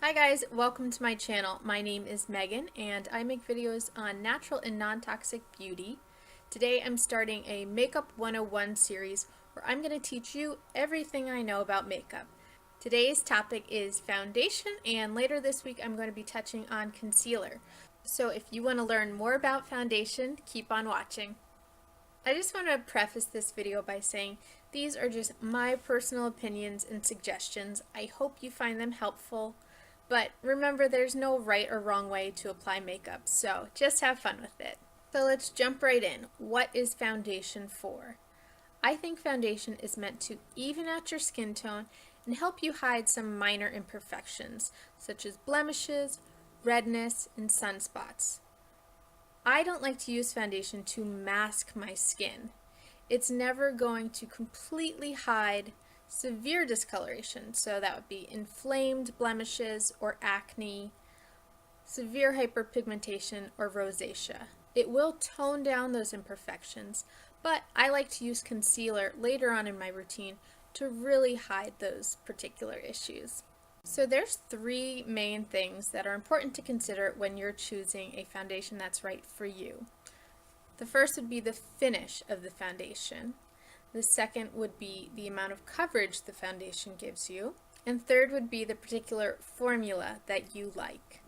Hi guys, welcome to my channel. My name is Megan and I make videos on natural and non-toxic beauty. Today I'm starting a Makeup 101 series where I'm going to teach you everything I know about makeup. Today's topic is foundation, and later this week I'm going to be touching on concealer. So if you want to learn more about foundation, keep on watching. I just want to preface this video by saying these are just my personal opinions and suggestions. I hope you find them helpful. But remember, there's no right or wrong way to apply makeup, so just have fun with it. So let's jump right in. What is foundation for? I think foundation is meant to even out your skin tone and help you hide some minor imperfections, such as blemishes, redness, and sunspots. I don't like to use foundation to mask my skin. It's never going to completely hide severe discoloration, so that would be inflamed blemishes or acne, severe hyperpigmentation, or rosacea. It will tone down those imperfections, but I like to use concealer later on in my routine to really hide those particular issues. So there's three main things that are important to consider when you're choosing a foundation that's right for you. The first would be the finish of the foundation. The second would be the amount of coverage the foundation gives you. And third would be the particular formula that you like.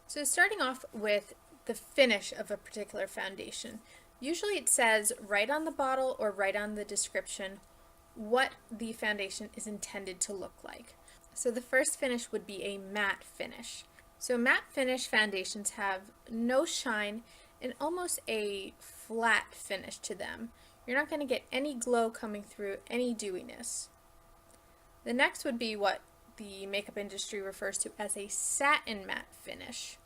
So starting off with the finish of a particular foundation, usually it says right on the bottle or right on the description what the foundation is intended to look like. So the first finish would be a matte finish. So matte finish foundations have no shine and almost a flat finish to them. You're not going to get any glow coming through, any dewiness. The next would be what the makeup industry refers to as a satin matte finish.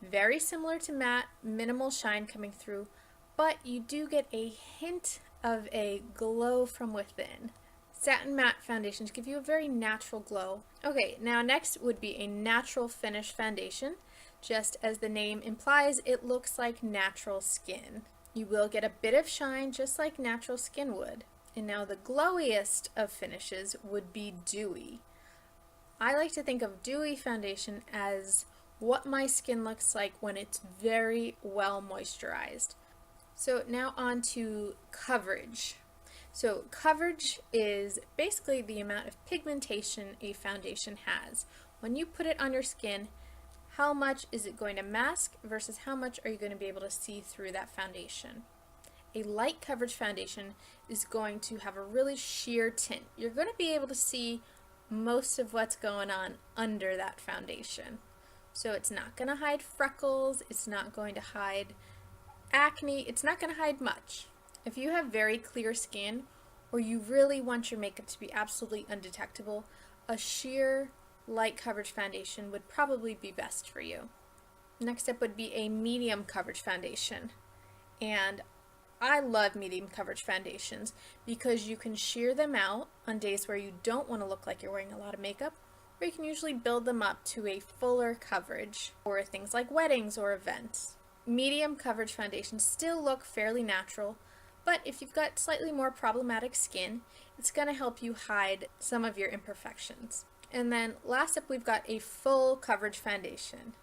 Very similar to matte, minimal shine coming through, but you do get a hint of a glow from within. Satin matte foundations give you a very natural glow. Okay, now next would be a natural finish foundation. Just as the name implies, it looks like natural skin. You will get a bit of shine just like natural skin would. And now the glowiest of finishes would be dewy. I like to think of dewy foundation as what my skin looks like when it's very well moisturized. So now on to coverage. So coverage is basically the amount of pigmentation a foundation has. When you put it on your skin, how much is it going to mask versus how much are you going to be able to see through that foundation? A light coverage foundation is going to have a really sheer tint. You're going to be able to see most of what's going on under that foundation. So it's not going to hide freckles, it's not going to hide acne, it's not going to hide much. If you have very clear skin or you really want your makeup to be absolutely undetectable, a sheer light coverage foundation would probably be best for you. Next up would be a medium coverage foundation. And I love medium coverage foundations because you can sheer them out on days where you don't want to look like you're wearing a lot of makeup, or you can usually build them up to a fuller coverage for things like weddings or events. Medium coverage foundations still look fairly natural, but if you've got slightly more problematic skin, it's going to help you hide some of your imperfections. And then last up, we've got a full coverage foundation.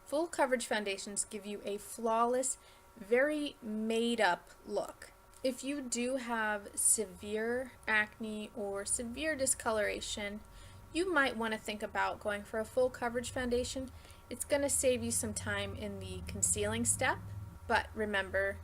Full coverage foundations give you a flawless, very made up look. If you do have severe acne or severe discoloration, you might want to think about going for a full coverage foundation. It's going to save you some time in the concealing step, but remember,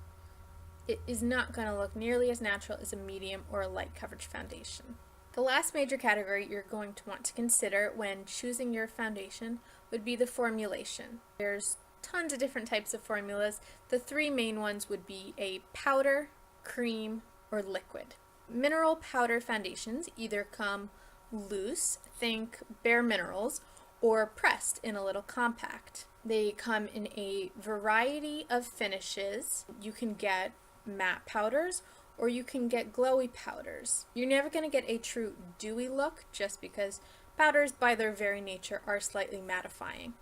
it is not going to look nearly as natural as a medium or a light coverage foundation. The last major category you're going to want to consider when choosing your foundation would be the formulation. There's tons of different types of formulas. The three main ones would be a powder, cream, or liquid. Mineral powder foundations either come loose, think Bare Minerals, or pressed in a little compact. They come in a variety of finishes. You can get matte powders or you can get glowy powders. You're never going to get a true dewy look just because powders by their very nature are slightly mattifying.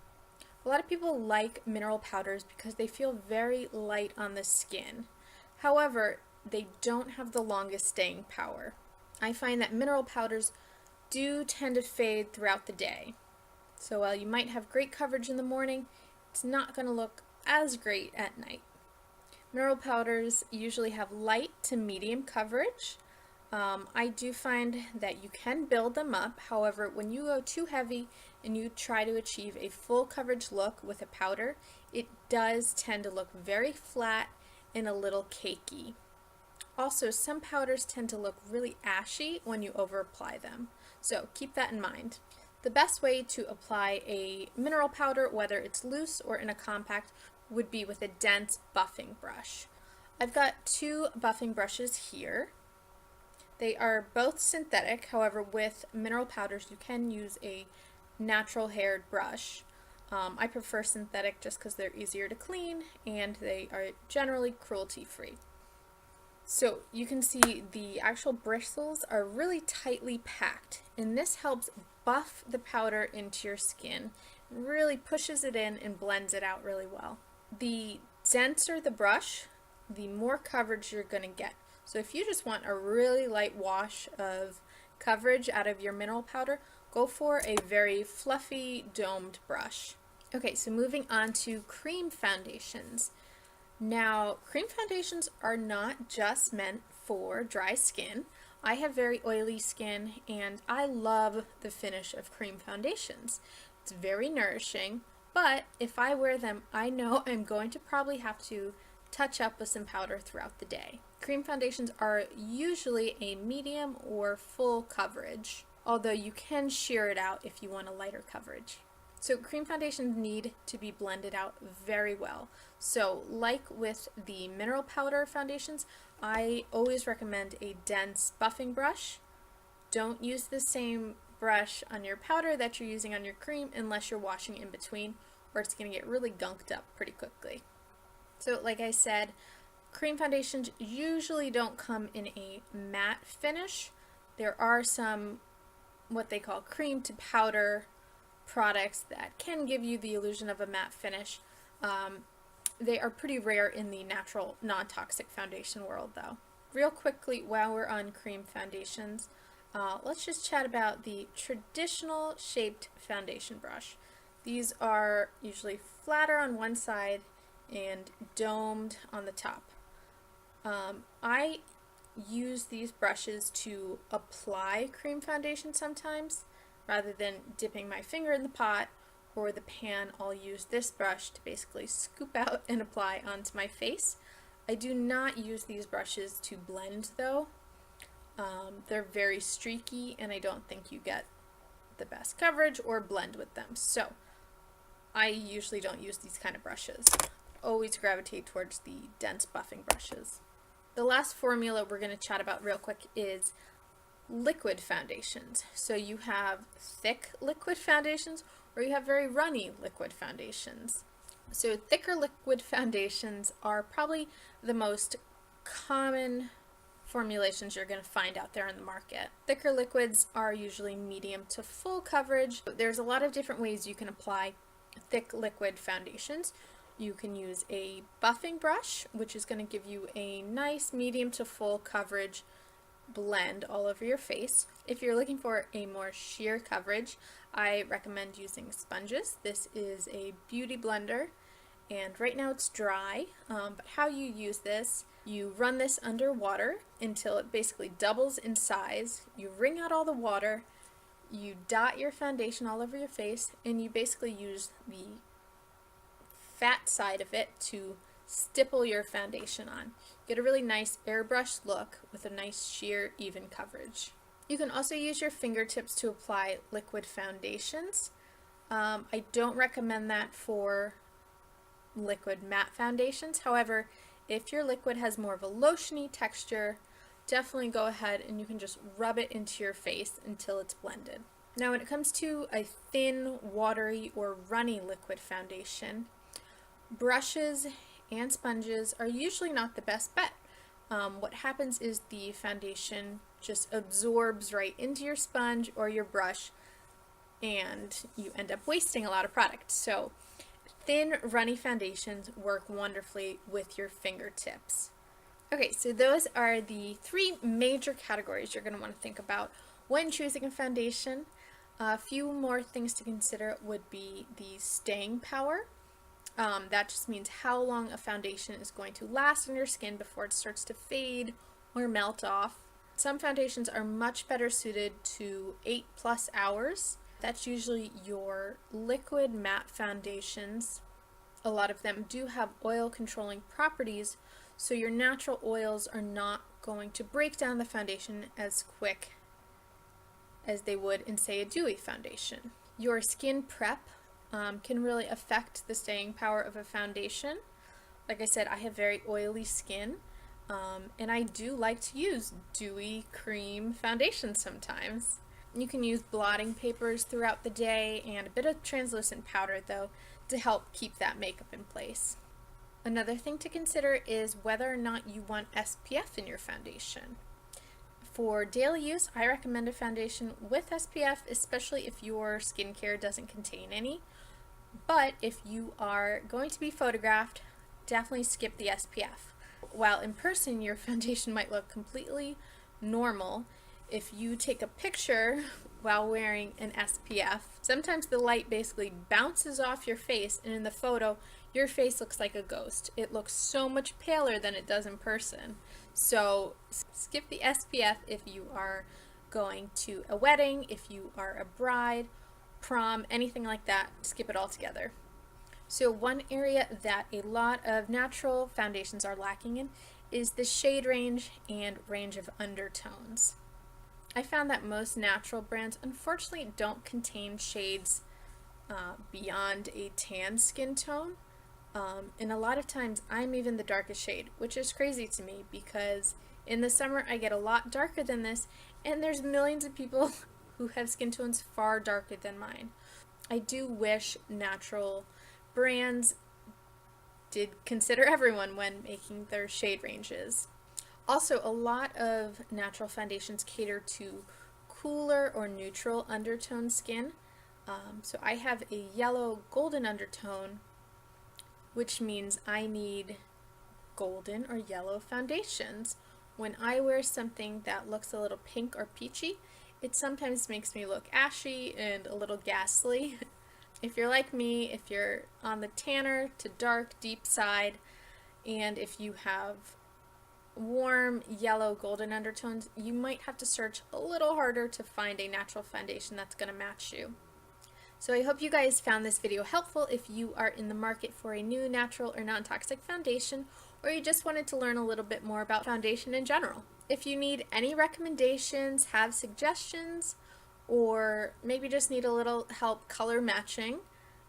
A lot of people like mineral powders because they feel very light on the skin. However, they don't have the longest staying power. I find that mineral powders do tend to fade throughout the day. So while you might have great coverage in the morning, it's not going to look as great at night. Mineral powders usually have light to medium coverage. I do find that you can build them up. However, when you go too heavy and you try to achieve a full coverage look with a powder, it does tend to look very flat and a little cakey. Also, some powders tend to look really ashy when you over apply them, so keep that in mind. The best way to apply a mineral powder, whether it's loose or in a compact, would be with a dense buffing brush. I've got two buffing brushes here. They are both synthetic, however with mineral powders you can use a natural haired brush. I prefer synthetic just because they're easier to clean and they are generally cruelty free. So you can see the actual bristles are really tightly packed, and this helps buff the powder into your skin, really pushes it in and blends it out really well. The denser the brush, the more coverage you're going to get. So if you just want a really light wash of coverage out of your mineral powder, go for a very fluffy domed brush. Okay, so moving on to cream foundations. Now, cream foundations are not just meant for dry skin. I have very oily skin and I love the finish of cream foundations. It's very nourishing, but if I wear them, I know I'm going to probably have to touch up with some powder throughout the day. Cream foundations are usually a medium or full coverage, although you can sheer it out if you want a lighter coverage. So cream foundations need to be blended out very well. So like with the mineral powder foundations, I always recommend a dense buffing brush. Don't use the same brush on your powder that you're using on your cream unless you're washing in between, or it's going to get really gunked up pretty quickly. So like I said, cream foundations usually don't come in a matte finish. There are some what they call cream to powder products that can give you the illusion of a matte finish. They are pretty rare in the natural non-toxic foundation world though. Real quickly while we're on cream foundations, let's just chat about the traditional shaped foundation brush. These are usually flatter on one side and domed on the top. I use these brushes to apply cream foundation sometimes. Rather than dipping my finger in the pot or the pan, I'll use this brush to basically scoop out and apply onto my face. I do not use these brushes to blend though. They're very streaky and I don't think you get the best coverage or blend with them. So I usually don't use these kind of brushes. Always gravitate towards the dense buffing brushes. The last formula we're going to chat about real quick is liquid foundations. So you have thick liquid foundations or you have very runny liquid foundations. So thicker liquid foundations are probably the most common formulations you're going to find out there in the market. Thicker liquids are usually medium to full coverage. There's a lot of different ways you can apply thick liquid foundations. You can use a buffing brush, which is going to give you a nice medium to full coverage blend all over your face. If you're looking for a more sheer coverage, I recommend using sponges. This is a beauty blender and right now it's dry, but how you use this, you run this under water until it basically doubles in size. You wring out all the water, you dot your foundation all over your face, and you basically use the fat side of it to stipple your foundation on. Get a really nice airbrush look with a nice sheer even coverage. You can also use your fingertips to apply liquid foundations. I don't recommend that for liquid matte foundations. However, if your liquid has more of a lotiony texture, definitely go ahead and you can just rub it into your face until it's blended. Now when it comes to a thin, watery, or runny liquid foundation, brushes and sponges are usually not the best bet. What happens is the foundation just absorbs right into your sponge or your brush and you end up wasting a lot of product. So thin, runny foundations work wonderfully with your fingertips. Okay, so those are the three major categories you're going to want to think about when choosing a foundation. A few more things to consider would be the staying power. That just means how long a foundation is going to last on your skin before it starts to fade or melt off. Some foundations are much better suited to 8+ hours. That's usually your liquid matte foundations. A lot of them do have oil controlling properties, so your natural oils are not going to break down the foundation as quick as they would in, say, a dewy foundation. Your skin prep can really affect the staying power of a foundation. Like I said, I have very oily skin, and I do like to use dewy cream foundation sometimes. You can use blotting papers throughout the day and a bit of translucent powder, though, to help keep that makeup in place. Another thing to consider is whether or not you want SPF in your foundation. For daily use, I recommend a foundation with SPF, especially if your skincare doesn't contain any. But if you are going to be photographed, definitely skip the SPF. While in person your foundation might look completely normal, if you take a picture while wearing an SPF, sometimes the light basically bounces off your face, and in the photo your face looks like a ghost. It looks so much paler than it does in person. So skip the SPF if you are going to a wedding, if you are a bride, prom, anything like that, skip it all together. So one area that a lot of natural foundations are lacking in is the shade range and range of undertones. I found that most natural brands unfortunately don't contain shades beyond a tan skin tone. And a lot of times I'm even the darkest shade, which is crazy to me because in the summer I get a lot darker than this, and there's millions of people who have skin tones far darker than mine. I do wish natural brands did consider everyone when making their shade ranges. Also, a lot of natural foundations cater to cooler or neutral undertone skin. So I have a yellow golden undertone, which means I need golden or yellow foundations. When I wear something that looks a little pink or peachy, it sometimes makes me look ashy and a little ghastly. If you're like me, if you're on the tanner to dark, deep side, and if you have warm yellow golden undertones, you might have to search a little harder to find a natural foundation that's going to match you. So I hope you guys found this video helpful if you are in the market for a new natural or non-toxic foundation, or you just wanted to learn a little bit more about foundation in general. If you need any recommendations, have suggestions, or maybe just need a little help color matching,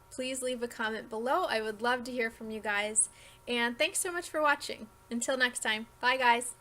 please leave a comment below. I would love to hear from you guys. And thanks so much for watching. Until next time, bye guys!